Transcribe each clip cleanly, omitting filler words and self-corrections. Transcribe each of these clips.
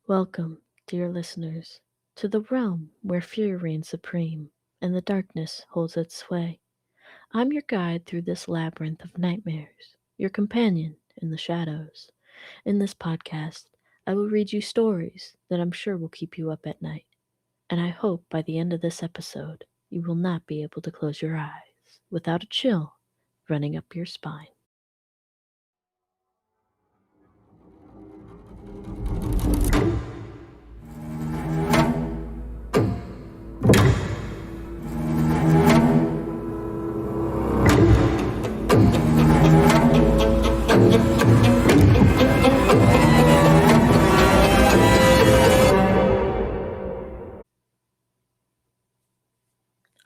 Welcome, dear listeners, to the realm where fear reigns supreme and the darkness holds its sway. I'm your guide through this labyrinth of nightmares, your companion in the shadows. In this podcast, I will read you stories that I'm sure will keep you up at night, and I hope by the end of this episode, you will not be able to close your eyes without a chill running up your spine.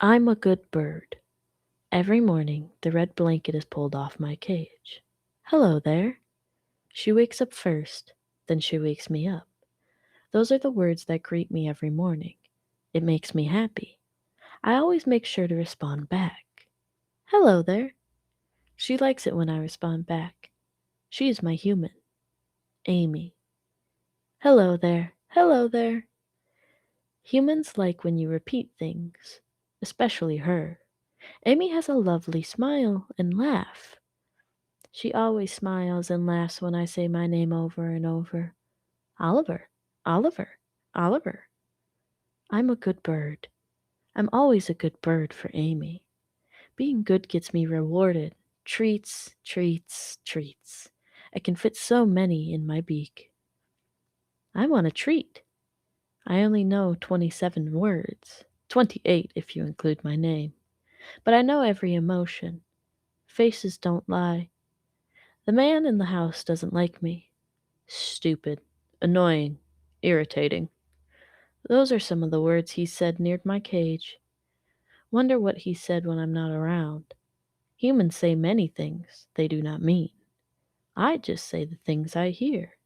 I'm a good bird. Every morning, the red blanket is pulled off my cage. Hello there. She wakes up first, then she wakes me up. Those are the words that greet me every morning. It makes me happy. I always make sure to respond back. Hello there. She likes it when I respond back. She is my human, Amy. Hello there. Hello there. Humans like when you repeat things, especially her. Amy has a lovely smile and laugh. She always smiles and laughs when I say my name over and over. Oliver, Oliver, Oliver. I'm a good bird. I'm always a good bird for Amy. Being good gets me rewarded. Treats, treats, treats. I can fit so many in my beak. I want a treat. I only know 27 words, 28 if you include my name. But I know every emotion. Faces don't lie. The man in the house doesn't like me. Stupid, annoying, irritating. Those are some of the words he said near my cage. Wonder what he said when I'm not around. Humans say many things they do not mean. I just say the things I hear.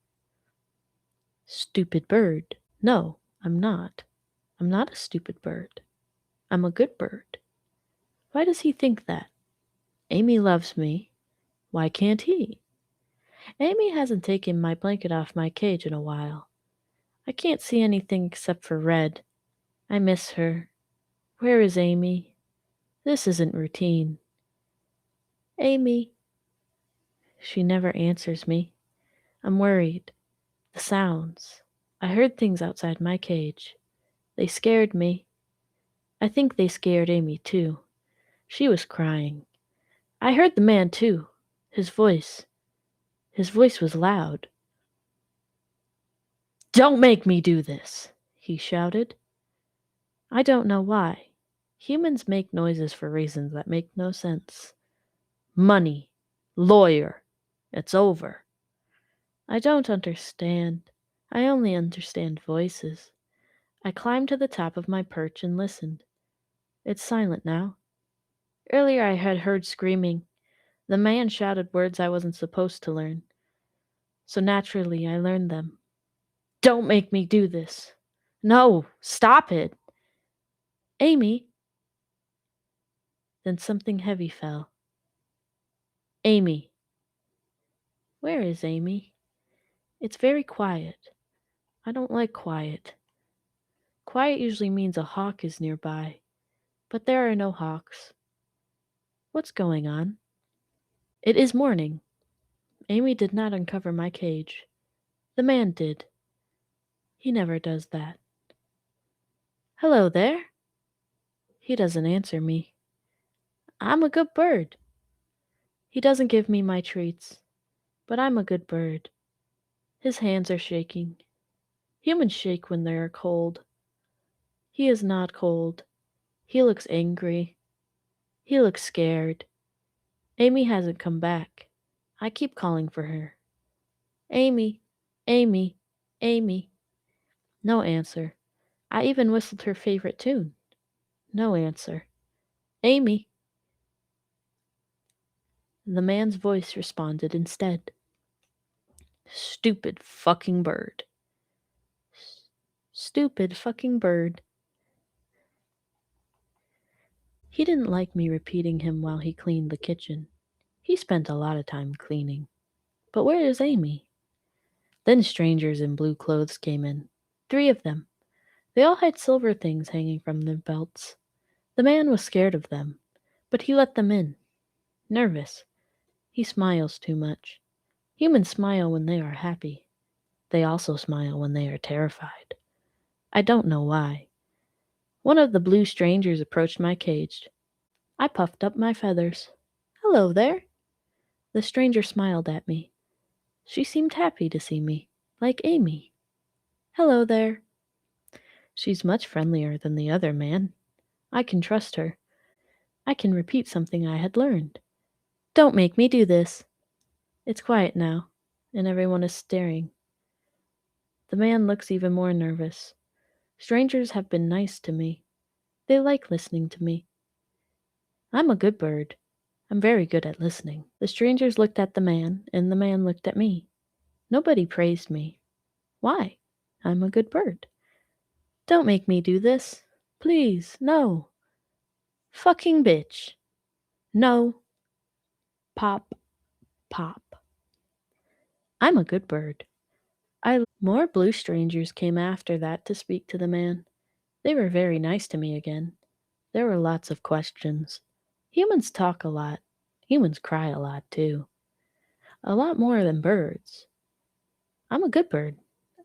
Stupid bird. No, I'm not. I'm not a stupid bird. I'm a good bird. Why does he think that? Amy loves me. Why can't he? Amy hasn't taken my blanket off my cage in a while. I can't see anything except for red. I miss her. Where is Amy? This isn't routine. Amy. She never answers me. I'm worried. The sounds. I heard things outside my cage. They scared me. I think they scared Amy too. She was crying. I heard the man too. His voice. His voice was loud. Don't make me do this, he shouted. I don't know why. Humans make noises for reasons that make no sense. Money. Lawyer. It's over. I don't understand. I only understand voices. I climbed to the top of my perch and listened. It's silent now. Earlier I had heard screaming. The man shouted words I wasn't supposed to learn. So naturally I learned them. Don't make me do this. No, stop it. Amy. Then something heavy fell. Amy. Where is Amy? It's very quiet. I don't like quiet. Quiet usually means a hawk is nearby, but there are no hawks. What's going on? It is morning. Amy did not uncover my cage. The man did. He never does that. Hello there. He doesn't answer me. I'm a good bird. He doesn't give me my treats, but I'm a good bird. His hands are shaking. Humans shake when they are cold. He is not cold. He looks angry. He looks scared. Amy hasn't come back. I keep calling for her. Amy, Amy, Amy. No answer. I even whistled her favorite tune. No answer. Amy. The man's voice responded instead. Stupid fucking bird. Stupid fucking bird. He didn't like me repeating him while he cleaned the kitchen. He spent a lot of time cleaning. But where is Amy? Then strangers in blue clothes came in. 3 of them. They all had silver things hanging from their belts. The man was scared of them, but he let them in. Nervous. He smiles too much. Humans smile when they are happy. They also smile when they are terrified. I don't know why. One of the blue strangers approached my cage. I puffed up my feathers. Hello there. The stranger smiled at me. She seemed happy to see me, like Amy. Hello there. She's much friendlier than the other man. I can trust her. I can repeat something I had learned. Don't make me do this. It's quiet now, and everyone is staring. The man looks even more nervous. Strangers have been nice to me. They like listening to me. I'm a good bird. I'm very good at listening. The strangers looked at the man, and the man looked at me. Nobody praised me. Why? I'm a good bird. Don't make me do this. Please, no. Fucking bitch. No. Pop, pop. I'm a good bird. More blue strangers came after that to speak to the man. They were very nice to me again. There were lots of questions. Humans talk a lot. Humans cry a lot, too. A lot more than birds. I'm a good bird.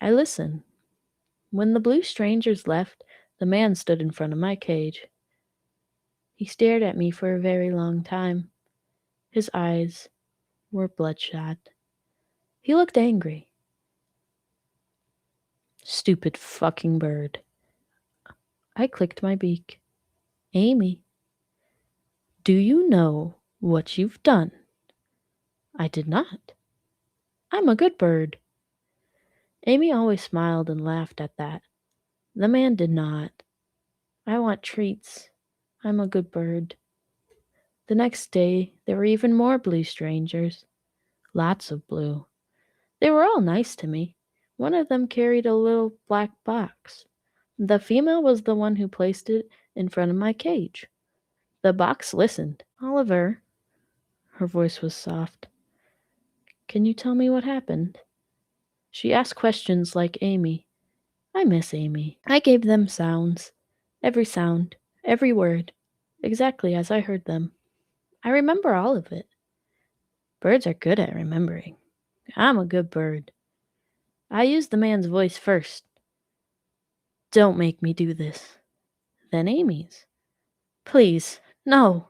I listen. When the blue strangers left, the man stood in front of my cage. He stared at me for a very long time. His eyes were bloodshot. He looked angry. Stupid fucking bird. I clicked my beak. Amy, do you know what you've done? I did not. I'm a good bird. Amy always smiled and laughed at that. The man did not. I want treats. I'm a good bird. The next day, there were even more blue strangers. Lots of blue. They were all nice to me. One of them carried a little black box. The female was the one who placed it in front of my cage. The box listened. Oliver, her voice was soft. Can you tell me what happened? She asked questions like Amy. I miss Amy. I gave them sounds. Every sound, every word, exactly as I heard them. I remember all of it. Birds are good at remembering. I'm a good bird. I used the man's voice first. Don't make me do this. Then Amy's. Please, no.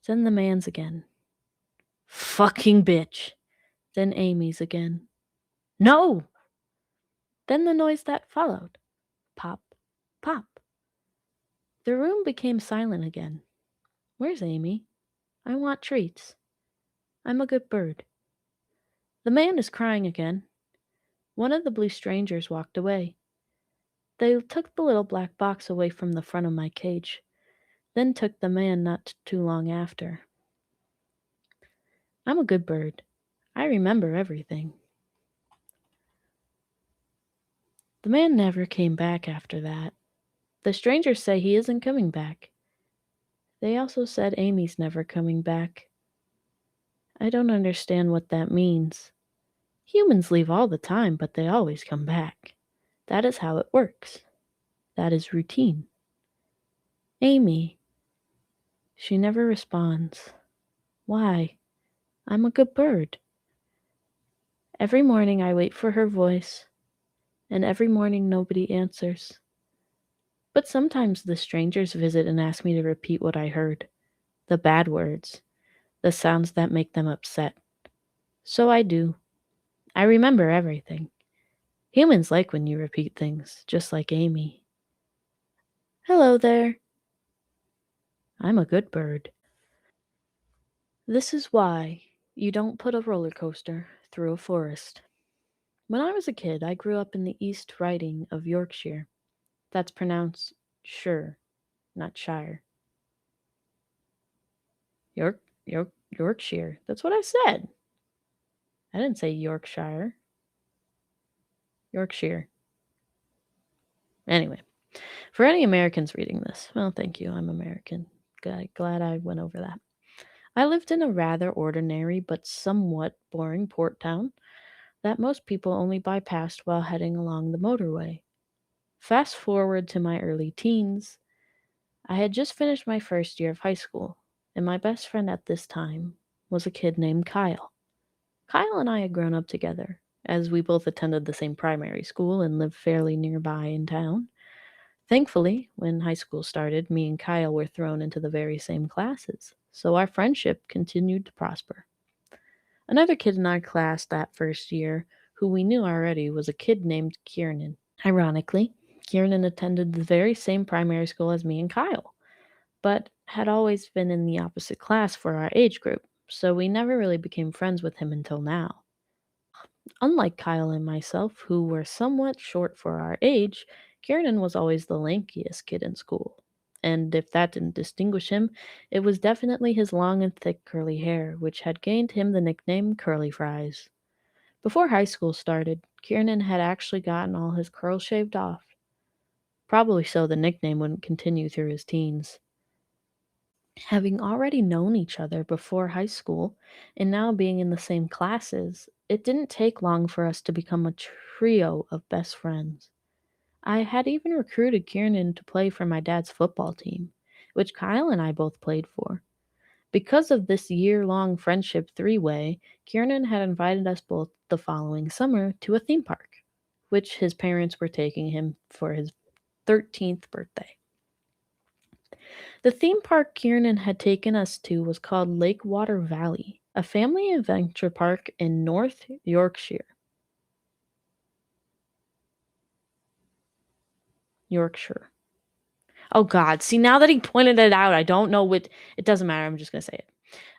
Then the man's again. Fucking bitch. Then Amy's again. No! Then the noise that followed. Pop, pop. The room became silent again. Where's Amy? I want treats. I'm a good bird. The man is crying again. One of the blue strangers walked away. They took the little black box away from the front of my cage, then took the man not too long after. I'm a good bird. I remember everything. The man never came back after that. The strangers say he isn't coming back. They also said Amy's never coming back. I don't understand what that means. Humans leave all the time, but they always come back. That is how it works. That is routine. Amy. She never responds. Why? I'm a good bird. Every morning I wait for her voice, and every morning nobody answers. But sometimes the strangers visit and ask me to repeat what I heard, the bad words, the sounds that make them upset. So I do. I remember everything. Humans like when you repeat things, just like Amy. Hello there. I'm a good bird. This is why you don't put a roller coaster through a forest. When I was a kid, I grew up in the East Riding of Yorkshire. That's pronounced sure, not shire. Yorkshire. That's what I said. I didn't say Yorkshire. Yorkshire. Anyway, for any Americans reading this, well, thank you. I'm American. Glad I went over that. I lived in a rather ordinary but somewhat boring port town. that most people only bypassed while heading along the motorway. Fast forward to my early teens, I had just finished my first year of high school, and my best friend at this time was a kid named Kyle. Kyle and I had grown up together, as we both attended the same primary school and lived fairly nearby in town. Thankfully, when high school started, me and Kyle were thrown into the very same classes, so our friendship continued to prosper. Another kid in our class that first year, who we knew already, was a kid named Kieran. Ironically, Kieran attended the very same primary school as me and Kyle, but had always been in the opposite class for our age group, so we never really became friends with him until now. Unlike Kyle and myself, who were somewhat short for our age, Kieran was always the lankiest kid in school. And if that didn't distinguish him, it was definitely his long and thick curly hair, which had gained him the nickname Curly Fries. Before high school started, Kieran had actually gotten all his curls shaved off, probably so the nickname wouldn't continue through his teens. Having already known each other before high school and now being in the same classes, it didn't take long for us to become a trio of best friends. I had even recruited Kieran to play for my dad's football team, which Kyle and I both played for. Because of this year long friendship three way, Kieran had invited us both the following summer to a theme park, which his parents were taking him for his 13th birthday. The theme park Kieran had taken us to was called Lakewater Valley, a family adventure park in North Yorkshire. Yorkshire. Oh God! See, now that he pointed it out, I don't know what. It doesn't matter. I'm just gonna say it.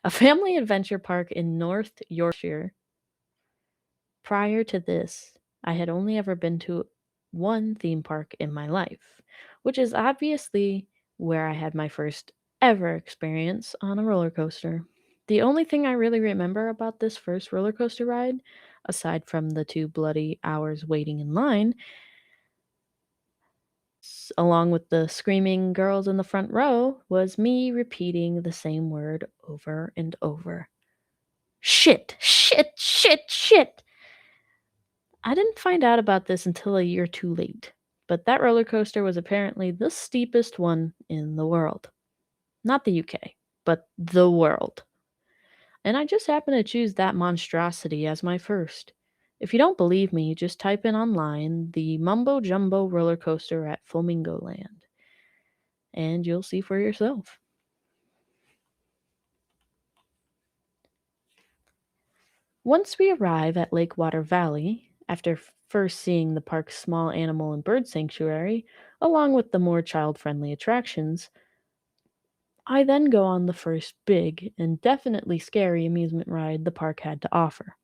A family adventure park in North Yorkshire. Prior to this, I had only ever been to one theme park in my life, which is obviously where I had my first ever experience on a roller coaster. The only thing I really remember about this first roller coaster ride, aside from the 2 bloody hours waiting in line, along with the screaming girls in the front row, was me repeating the same word over and over. Shit, shit, shit, shit. I didn't find out about this until a year too late, but that roller coaster was apparently the steepest one in the world. Not the UK, but the world. And I just happened to choose that monstrosity as my first. If you don't believe me, just type in online the Mumbo Jumbo roller coaster at Flamingo Land, and you'll see for yourself. Once we arrive at Lakewater Valley, after first seeing the park's small animal and bird sanctuary, along with the more child friendly attractions, I then go on the first big and definitely scary amusement ride the park had to offer.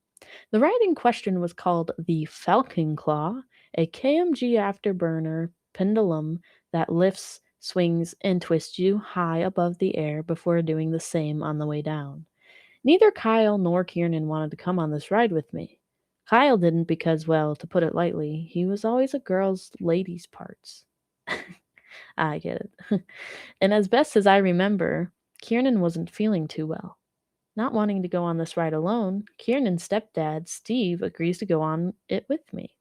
The ride in question was called the Falcon Claw, a KMG afterburner pendulum that lifts, swings, and twists you high above the air before doing the same on the way down. Neither Kyle nor Kieran wanted to come on this ride with me. Kyle didn't because, well, to put it lightly, he was always a girl's ladies' parts. I get it. And as best as I remember, Kieran wasn't feeling too well. Not wanting to go on this ride alone, Kieran's stepdad, Steve, agrees to go on it with me.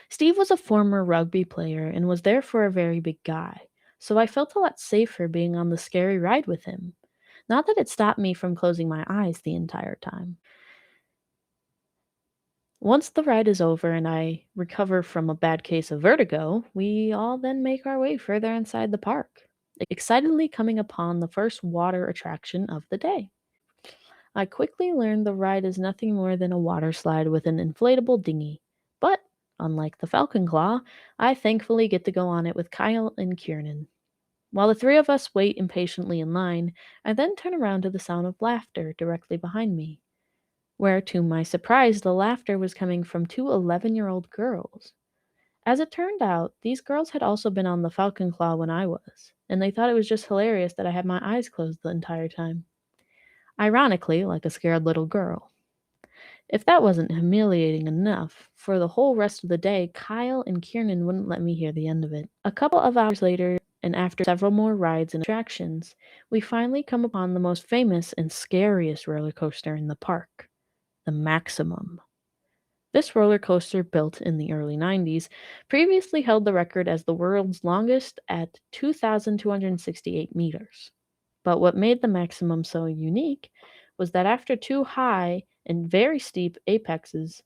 Steve was a former rugby player and was therefore a very big guy, so I felt a lot safer being on the scary ride with him. Not that it stopped me from closing my eyes the entire time. Once the ride is over and I recover from a bad case of vertigo, we all then make our way further inside the park, excitedly coming upon the first water attraction of the day. I quickly learned the ride is nothing more than a water slide with an inflatable dinghy. But, unlike the Falcon Claw, I thankfully get to go on it with Kyle and Kieran. While the three of us wait impatiently in line, I then turn around to the sound of laughter directly behind me, where, to my surprise, the laughter was coming from two 11-year-old girls. As it turned out, these girls had also been on the Falcon Claw when I was, and they thought it was just hilarious that I had my eyes closed the entire time. Ironically, like a scared little girl. If that wasn't humiliating enough, for the whole rest of the day, Kyle and Kieran wouldn't let me hear the end of it. A couple of hours later, and after several more rides and attractions, we finally come upon the most famous and scariest roller coaster in the park, the Maximum. This roller coaster, built in the early 90s, previously held the record as the world's longest at 2,268 meters. But what made the maximum so unique was that after two high and very steep apexes,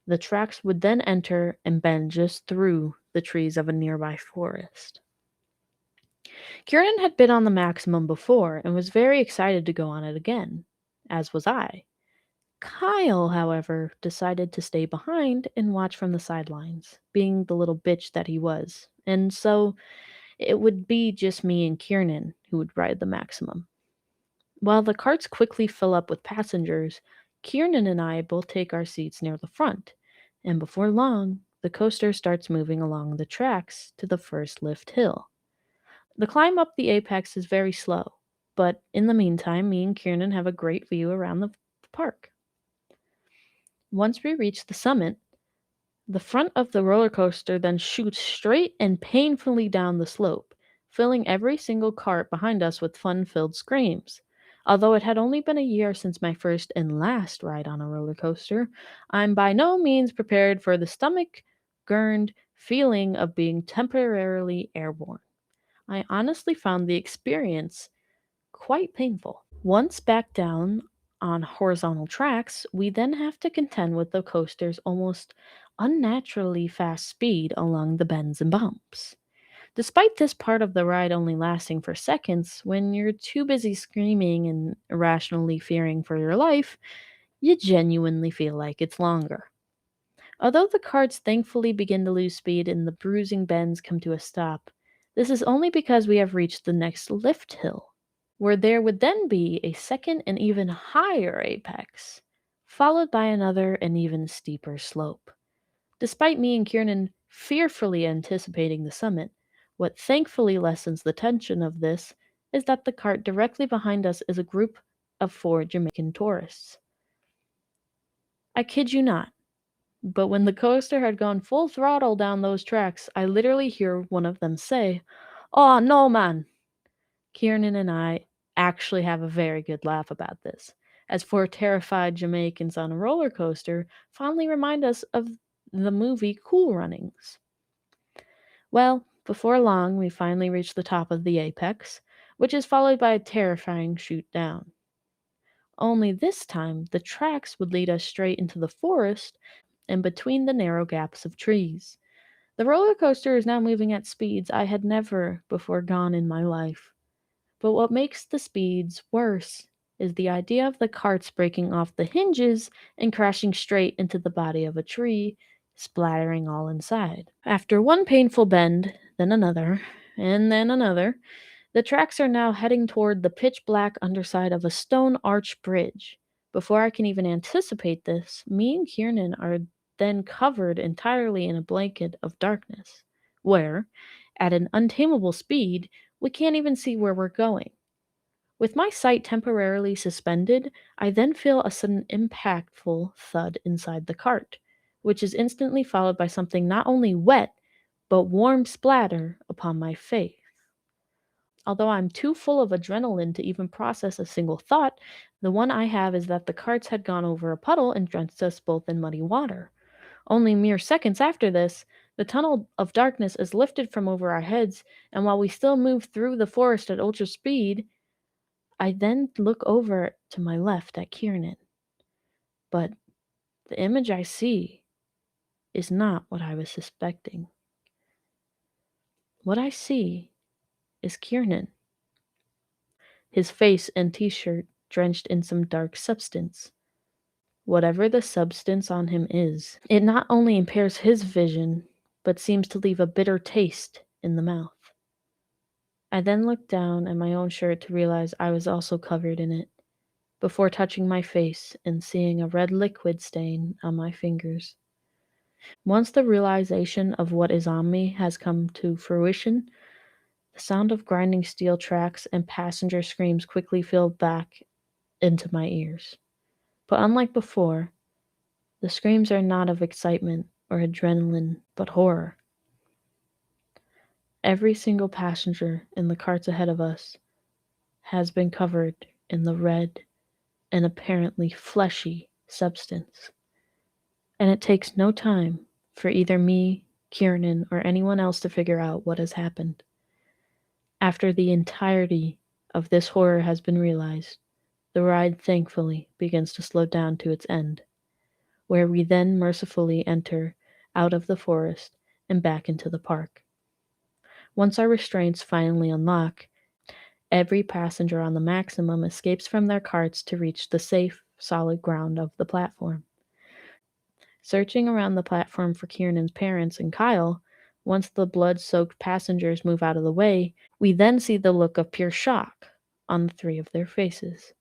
the tracks would then enter and bend just through the trees of a nearby forest. Kieran had been on the maximum before and was very excited to go on it again, as was I. Kyle, however, decided to stay behind and watch from the sidelines, being the little bitch that he was, and so it would be just me and Kieran who would ride the maximum. While the carts quickly fill up with passengers, Kieran and I both take our seats near the front, and before long, the coaster starts moving along the tracks to the first lift hill. The climb up the apex is very slow, but in the meantime, me and Kieran have a great view around the park. Once we reach the summit, the front of the roller coaster then shoots straight and painfully down the slope, filling every single cart behind us with fun filled screams. Although it had only been a year since my first and last ride on a roller coaster, I'm by no means prepared for the stomach gurned feeling of being temporarily airborne. I honestly found the experience quite painful. Once back down on horizontal tracks, we then have to contend with the coaster's almost unnaturally fast speed along the bends and bumps. Despite this part of the ride only lasting for seconds, when you're too busy screaming and irrationally fearing for your life, you genuinely feel like it's longer. Although the carts thankfully begin to lose speed and the bruising bends come to a stop, this is only because we have reached the next lift hill, where there would then be a second and even higher apex, followed by another and even steeper slope. Despite me and Kiernan fearfully anticipating the summit, what thankfully lessens the tension of this is that the cart directly behind us is a group of four Jamaican tourists. I kid you not, but when the coaster had gone full throttle down those tracks, I literally hear one of them say, "Oh no, man!" Kiernan and I actually have a very good laugh about this, as four terrified Jamaicans on a roller coaster fondly remind us of the movie Cool Runnings. Well, before long, we finally reach the top of the apex, which is followed by a terrifying shoot down. Only this time, the tracks would lead us straight into the forest and between the narrow gaps of trees. The roller coaster is now moving at speeds I had never before gone in my life. But what makes the speeds worse is the idea of the carts breaking off the hinges and crashing straight into the body of a tree, splattering all inside. After one painful bend, then another, and then another, the tracks are now heading toward the pitch black underside of a stone arch bridge. Before I can even anticipate this, me and Kiernan are then covered entirely in a blanket of darkness, where, at an untamable speed, we can't even see where we're going. With my sight temporarily suspended, I then feel a sudden impactful thud inside the cart, which is instantly followed by something not only wet, but warm splatter upon my face. Although I'm too full of adrenaline to even process a single thought, the one I have is that the carts had gone over a puddle and drenched us both in muddy water. Only mere seconds after this, the tunnel of darkness is lifted from over our heads, and while we still move through the forest at ultra speed, I then look over to my left at Kiernan. But the image I see is not what I was suspecting. What I see is Kiernan, his face and t shirt drenched in some dark substance. Whatever the substance on him is, it not only impairs his vision, but seems to leave a bitter taste in the mouth. I then looked down at my own shirt to realize I was also covered in it, before touching my face and seeing a red liquid stain on my fingers. Once the realization of what is on me has come to fruition, the sound of grinding steel tracks and passenger screams quickly filled back into my ears. But unlike before, the screams are not of excitement or adrenaline, but horror. Every single passenger in the carts ahead of us has been covered in the red and apparently fleshy substance. and it takes no time for either me, Kiernan, or anyone else to figure out what has happened. After the entirety of this horror has been realized, the ride thankfully begins to slow down to its end, where we then mercifully enter out of the forest and back into the park. Once our restraints finally unlock, every passenger on the Maximum escapes from their carts to reach the safe, solid ground of the platform. Searching around the platform for Kiernan's parents and Kyle, once the blood soaked passengers move out of the way, we then see the look of pure shock on the three of their faces.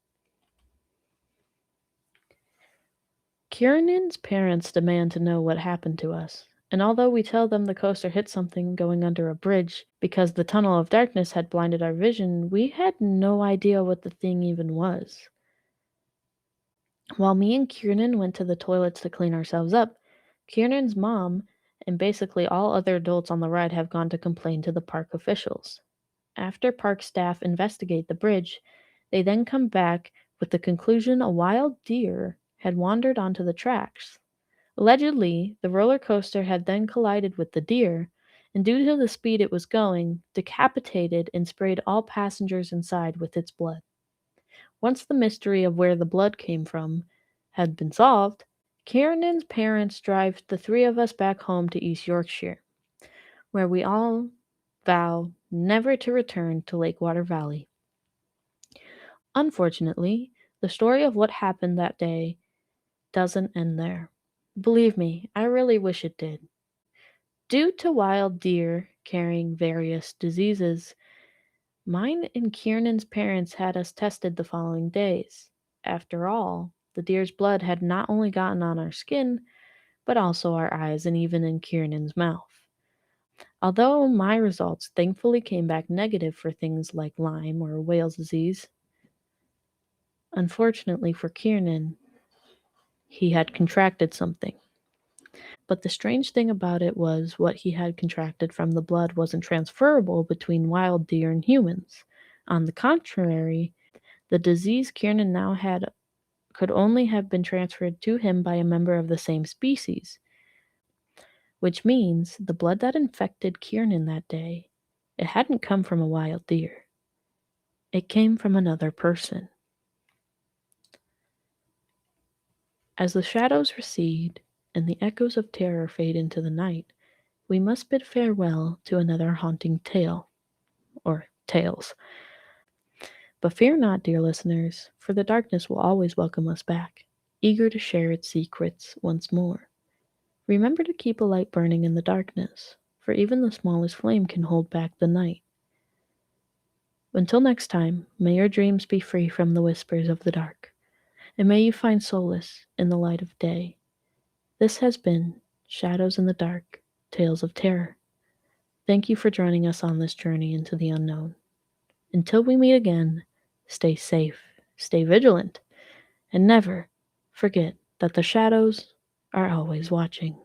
Kiernan's parents demand to know what happened to us, and although we tell them the coaster hit something going under a bridge because the tunnel of darkness had blinded our vision, we had no idea what the thing even was. While me and Kiernan went to the toilets to clean ourselves up, Kiernan's mom and basically all other adults on the ride have gone to complain to the park officials. After park staff investigate the bridge, they then come back with the conclusion a wild deer had wandered onto the tracks. Allegedly, the roller coaster had then collided with the deer, and due to the speed it was going, decapitated and sprayed all passengers inside with its blood. Once the mystery of where the blood came from had been solved, Kiernan's parents drive the three of us back home to East Yorkshire, where we all vow never to return to Lakewater Valley. Unfortunately, the story of what happened that day doesn't end there. Believe me, I really wish it did. Due to wild deer carrying various diseases, mine and Kiernan's parents had us tested the following days. After all, the deer's blood had not only gotten on our skin, but also our eyes and even in Kiernan's mouth. Although my results thankfully came back negative for things like Lyme or Wales disease, unfortunately for Kiernan, he had contracted something. But the strange thing about it was what he had contracted from the blood wasn't transferable between wild deer and humans. On the contrary, the disease Kiernan now had could only have been transferred to him by a member of the same species, which means the blood that infected Kiernan that day, it hadn't come from a wild deer. It came from another person. As the shadows recede and the echoes of terror fade into the night, we must bid farewell to another haunting tale, or tales. But fear not, dear listeners, for the darkness will always welcome us back, eager to share its secrets once more. Remember to keep a light burning in the darkness, for even the smallest flame can hold back the night. Until next time, may your dreams be free from the whispers of the dark, and may you find solace in the light of day. This has been Shadows in the Dark, Tales of Terror. Thank you for joining us on this journey into the unknown. Until we meet again, stay safe, stay vigilant, and never forget that the shadows are always watching.